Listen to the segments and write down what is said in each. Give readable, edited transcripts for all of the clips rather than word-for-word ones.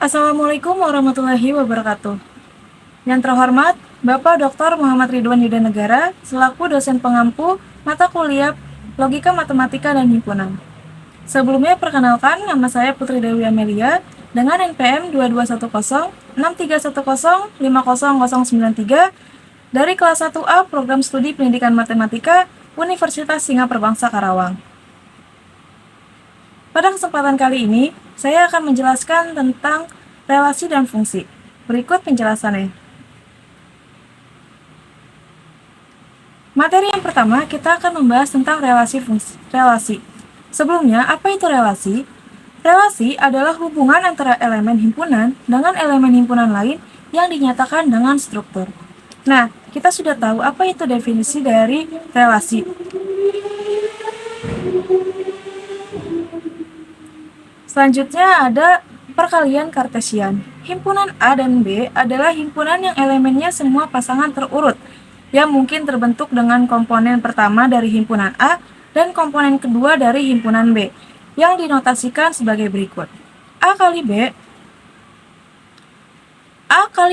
Assalamualaikum warahmatullahi wabarakatuh. Yang terhormat, Bapak Dr. Muhammad Ridwan Yudanegara, selaku dosen pengampu mata kuliah Logika Matematika dan Himpunan. Sebelumnya perkenalkan, nama saya Putri Dewi Amelia dengan NPM 22106310500093 dari kelas 1A Program Studi Pendidikan Matematika Universitas Singapura Bangsa Karawang. Pada kesempatan kali ini, saya akan menjelaskan tentang relasi dan fungsi. Berikut penjelasannya. Materi yang pertama, kita akan membahas tentang relasi. Sebelumnya, apa itu relasi? Relasi adalah hubungan antara elemen himpunan dengan elemen himpunan lain yang dinyatakan dengan struktur. Nah, kita sudah tahu apa itu definisi dari relasi. Selanjutnya ada perkalian kartesian. Himpunan A dan B adalah himpunan yang elemennya semua pasangan terurut, yang mungkin terbentuk dengan komponen pertama dari himpunan A dan komponen kedua dari himpunan B, yang dinotasikan sebagai berikut. A kali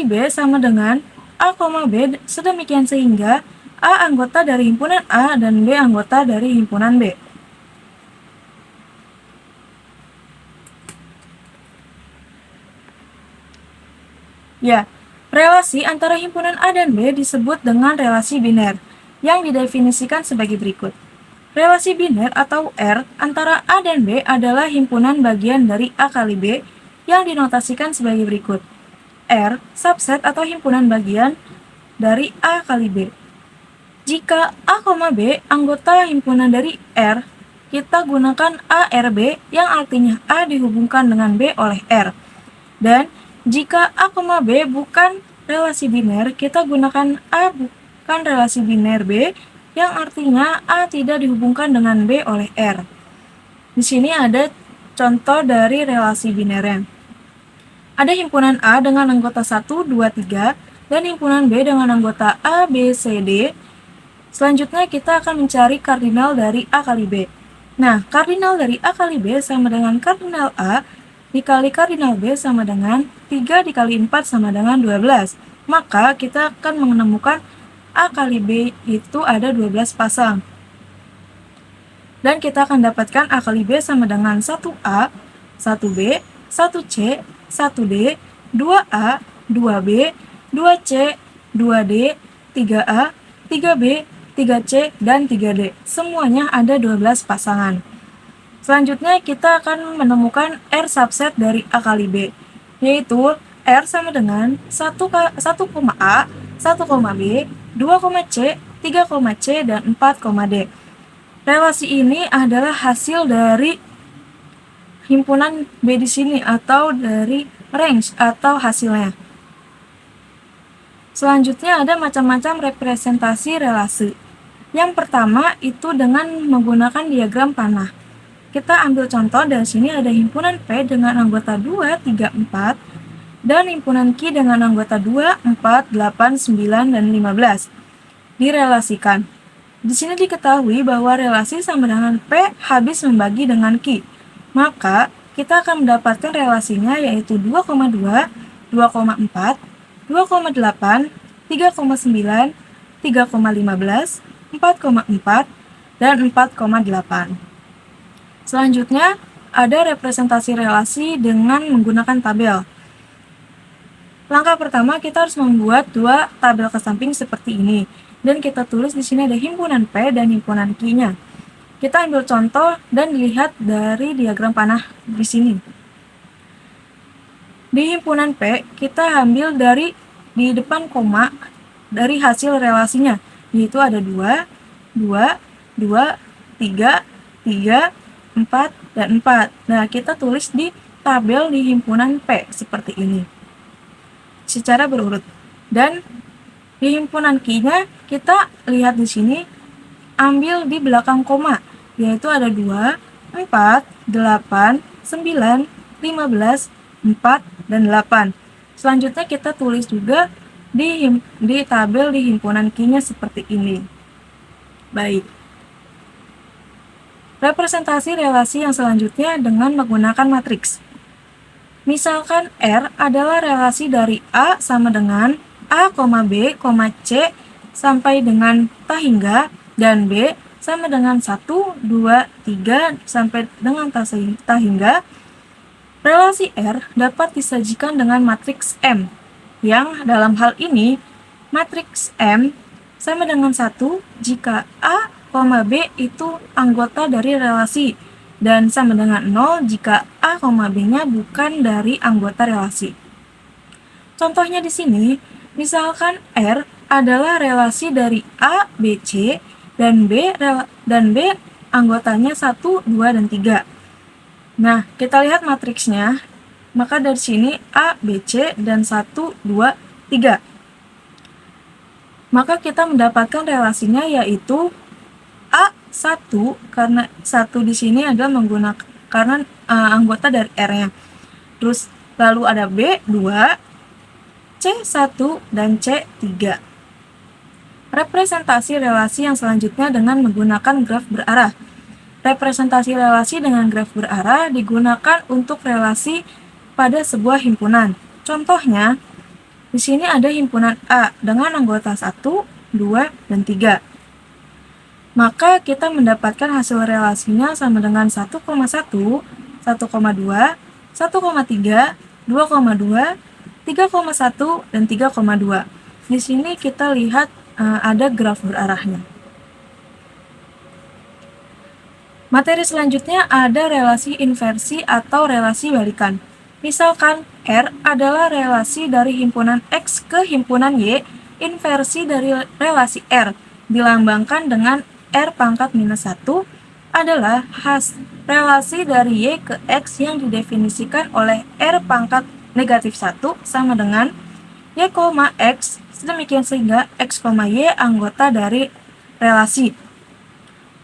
B sama dengan A, B, sedemikian sehingga A anggota dari himpunan A dan B anggota dari himpunan B. Ya, relasi antara himpunan A dan B disebut dengan relasi biner, yang didefinisikan sebagai berikut. Relasi biner atau R antara A dan B adalah himpunan bagian dari A kali B yang dinotasikan sebagai berikut. R subset atau himpunan bagian dari A kali B. Jika A, B anggota himpunan dari R, kita gunakan ARB yang artinya A dihubungkan dengan B oleh R. Dan jika A, B bukan relasi biner, kita gunakan A bukan relasi biner B yang artinya A tidak dihubungkan dengan B oleh R. Di sini ada contoh dari relasi binernya. Ada himpunan A dengan anggota 1, 2, 3 dan himpunan B dengan anggota A, B, C, D. Selanjutnya kita akan mencari kardinal dari A kali B. Nah, kardinal dari A kali B sama dengan kardinal A dikali kardinal B sama dengan 3 dikali 4 sama dengan 12. Maka kita akan menemukan A kali B itu ada 12 pasang. Dan kita akan dapatkan A kali B sama dengan 1A, 1B, 1C, 1D, 2A, 2B, 2C, 2D, 3A, 3B, 3C, dan 3D. Semuanya ada 12 pasangan. Selanjutnya kita akan menemukan R subset dari A kali B, yaitu R sama dengan 1, A, 1, B, 2, C, 3, C, dan 4, D. Relasi ini adalah hasil dari himpunan B di sini atau dari range atau hasilnya. Selanjutnya ada macam-macam representasi relasi. Yang pertama itu dengan menggunakan diagram panah. Kita ambil contoh, dari sini ada himpunan P dengan anggota 2, 3, 4 dan himpunan Q dengan anggota 2, 4, 8, 9, dan 15. Direlasikan. Di sini diketahui bahwa relasi sama dengan P habis membagi dengan Q. Maka kita akan mendapatkan relasinya yaitu 2,2, 2,4, 2,8, 3,9, 3,15, 4,4, dan 4,8. Selanjutnya, ada representasi relasi dengan menggunakan tabel. Langkah pertama, kita harus membuat dua tabel ke samping seperti ini. Dan kita tulis di sini ada himpunan P dan himpunan Q-nya. Kita ambil contoh dan dilihat dari diagram panah di sini. Di himpunan P, kita ambil dari di depan koma dari hasil relasinya, yaitu ada 2, 2, 2, 3, 3, 4, dan 4. Nah, kita tulis di tabel di himpunan P seperti ini secara berurut. Dan di himpunan Q-nya kita lihat di sini ambil di belakang koma, yaitu ada 2, 4, 8, 9, 15, 4, dan 8. Selanjutnya kita tulis juga di tabel di himpunan Q-nya seperti ini. Baik. Representasi relasi yang selanjutnya dengan menggunakan matriks. Misalkan R adalah relasi dari A sama dengan A, B, C sampai dengan ta hingga, dan B sama dengan 1, 2, 3 sampai dengan ta hingga. Relasi R dapat disajikan dengan matriks M, yang dalam hal ini matriks M sama dengan 1 jika A, B itu anggota dari relasi, dan sama dengan 0 jika A, B-nya bukan dari anggota relasi. Contohnya di sini, misalkan R adalah relasi dari A, B, C, dan B anggotanya 1, 2, dan 3. Nah, kita lihat matriksnya. Maka dari sini A, B, C, dan 1, 2, 3. Maka kita mendapatkan relasinya yaitu A1, karena 1 di sini adalah menggunakan karena anggota dari R-nya. Terus lalu ada B2, C1, dan C3. Representasi relasi yang selanjutnya dengan menggunakan graf berarah. Representasi relasi dengan graf berarah digunakan untuk relasi pada sebuah himpunan. Contohnya, di sini ada himpunan A dengan anggota 1, 2, dan 3. Maka kita mendapatkan hasil relasinya sama dengan 1,1, 1,2, 1,3, 2,2, 3,1, dan 3,2. Di sini kita lihat ada graf berarahnya. Materi selanjutnya ada relasi inversi atau relasi balikan. Misalkan R adalah relasi dari himpunan X ke himpunan Y, inversi dari relasi R dilambangkan dengan R pangkat minus 1 adalah relasi dari Y ke X yang didefinisikan oleh R pangkat negatif 1 sama dengan Y, X, sedemikian sehingga X, Y anggota dari relasi.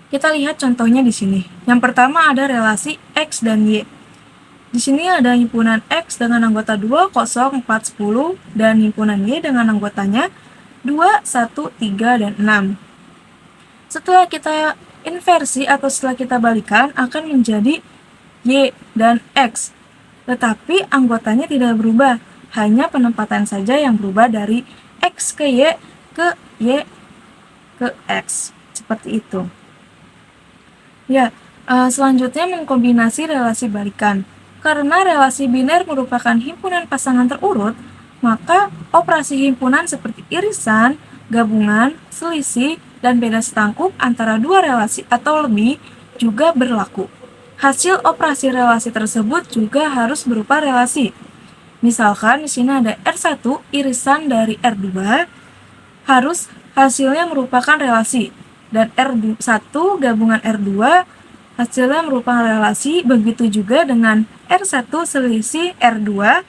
Kita lihat contohnya di sini. Yang pertama ada relasi X dan Y. Di sini ada himpunan X dengan anggota 2, 0, 4, 10 dan himpunan Y dengan anggotanya 2, 1, 3, dan 6. Setelah kita inversi atau setelah kita balikan akan menjadi Y dan X. Tetapi anggotanya tidak berubah, hanya penempatan saja yang berubah dari X ke Y ke X. Seperti itu. Ya, selanjutnya mengkombinasi relasi balikan. Karena relasi biner merupakan himpunan pasangan terurut, maka operasi himpunan seperti irisan, gabungan, selisih, dan beda setangkup antara dua relasi atau lebih juga berlaku. Hasil operasi relasi tersebut juga harus berupa relasi. Misalkan di sini ada R1 irisan dari R2, harus hasilnya merupakan relasi, dan R1 gabungan R2 hasilnya merupakan relasi. Begitu juga dengan R1 selisih R2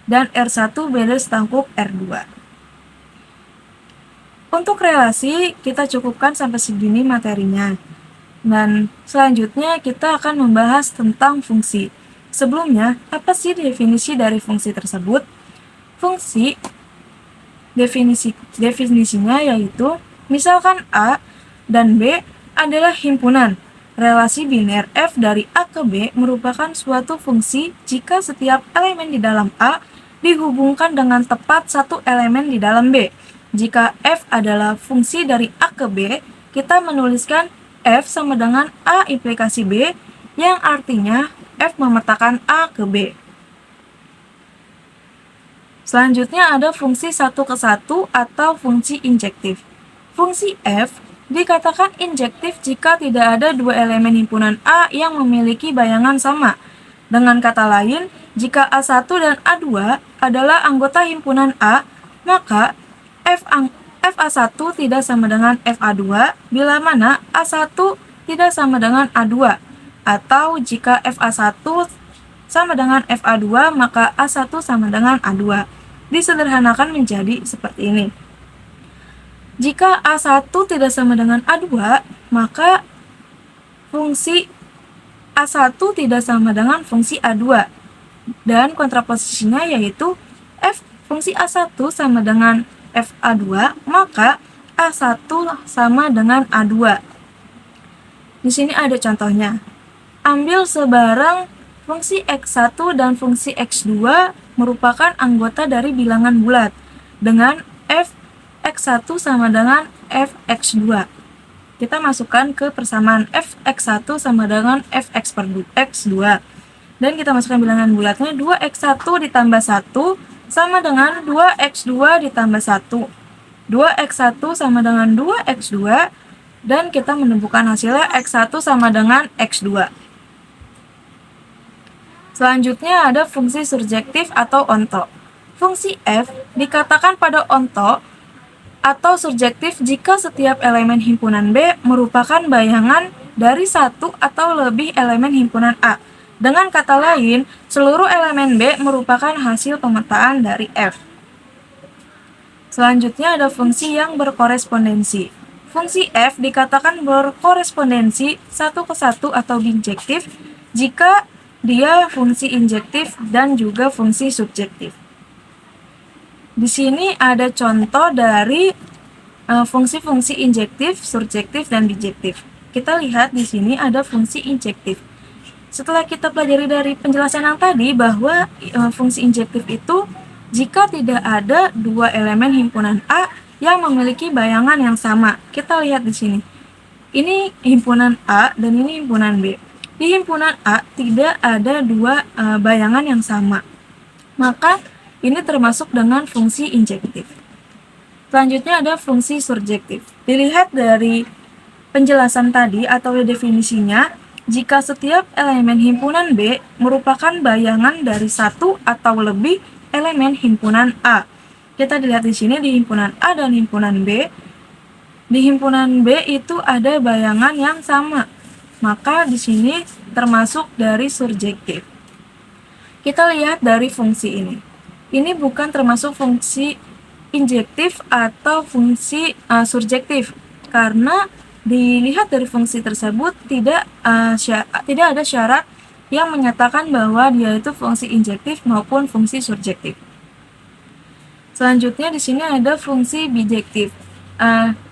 dan R1 beda setangkup R2. Untuk relasi, kita cukupkan sampai segini materinya. Dan selanjutnya kita akan membahas tentang fungsi. Sebelumnya, apa sih definisi dari fungsi tersebut? Fungsi, definisinya yaitu, misalkan A dan B adalah himpunan. Relasi biner F dari A ke B merupakan suatu fungsi jika setiap elemen di dalam A dihubungkan dengan tepat satu elemen di dalam B. Jika F adalah fungsi dari A ke B, kita menuliskan F sama dengan A implikasi B, yang artinya F memetakan A ke B. Selanjutnya ada fungsi 1 ke 1 atau fungsi injektif. Fungsi F dikatakan injektif jika tidak ada dua elemen himpunan A yang memiliki bayangan sama. Dengan kata lain, jika A1 dan A2 adalah anggota himpunan A, maka FA1 tidak sama dengan FA2 bila mana A1 tidak sama dengan A2. Atau jika FA1 sama dengan FA2, maka A1 sama dengan A2. Disederhanakan menjadi seperti ini. Jika A1 tidak sama dengan A2, maka fungsi A1 tidak sama dengan fungsi A2. Dan kontraposisinya yaitu fungsi A1 sama dengan FA2, maka A1 sama dengan A2. Di sini ada contohnya. Ambil sebarang Fungsi X1 dan fungsi X2 merupakan anggota dari bilangan bulat dengan f(x1) sama dengan f(x2). Kita masukkan ke persamaan f(x1) sama dengan f(x2). Dan kita masukkan bilangan bulatnya 2x1 ditambah 1 sama dengan 2x2 ditambah 1. 2x1 sama dengan 2x2, dan kita menemukan hasilnya x1 sama dengan x2. Selanjutnya ada fungsi surjektif atau onto. Fungsi f dikatakan pada onto atau surjektif jika setiap elemen himpunan B merupakan bayangan dari satu atau lebih elemen himpunan A. Dengan kata lain, seluruh elemen B merupakan hasil pemetaan dari F. Selanjutnya ada fungsi yang berkorespondensi. Fungsi F dikatakan berkorespondensi satu ke satu atau bijektif jika dia fungsi injektif dan juga fungsi subjektif. Di sini ada contoh dari fungsi-fungsi injektif, surjektif, dan bijektif. Kita lihat di sini ada fungsi injektif. Setelah kita pelajari dari penjelasan yang tadi bahwa fungsi injektif itu jika tidak ada dua elemen himpunan A yang memiliki bayangan yang sama. Kita lihat di sini. Ini himpunan A dan ini himpunan B. Di himpunan A tidak ada dua bayangan yang sama. Maka ini termasuk dengan fungsi injektif. Selanjutnya ada fungsi surjektif. Dilihat dari penjelasan tadi atau definisinya, jika setiap elemen himpunan B merupakan bayangan dari satu atau lebih elemen himpunan A. Kita dilihat di sini di himpunan A dan himpunan B. Di himpunan B itu ada bayangan yang sama. Maka di sini termasuk dari surjektif. Kita lihat dari fungsi ini. Ini bukan termasuk fungsi injektif atau fungsi surjektif karena dilihat dari fungsi tersebut tidak ada syarat yang menyatakan bahwa dia itu fungsi injektif maupun fungsi surjektif. Selanjutnya di sini ada fungsi bijektif.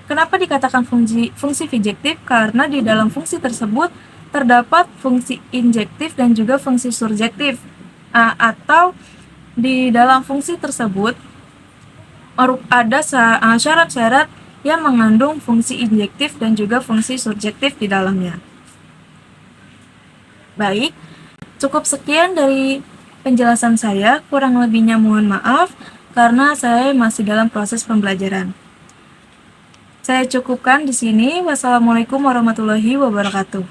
Kenapa dikatakan fungsi bijektif? Karena di dalam fungsi tersebut terdapat fungsi injektif dan juga fungsi surjektif. Atau di dalam fungsi tersebut ada syarat-syarat yang mengandung fungsi injektif dan juga fungsi surjektif di dalamnya. Baik, cukup sekian dari penjelasan saya, kurang lebihnya mohon maaf karena saya masih dalam proses pembelajaran. Saya cukupkan di sini. Wassalamualaikum warahmatullahi wabarakatuh.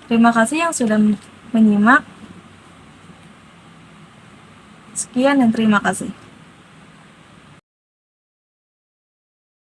Terima kasih yang sudah menyimak. Sekian dan terima kasih.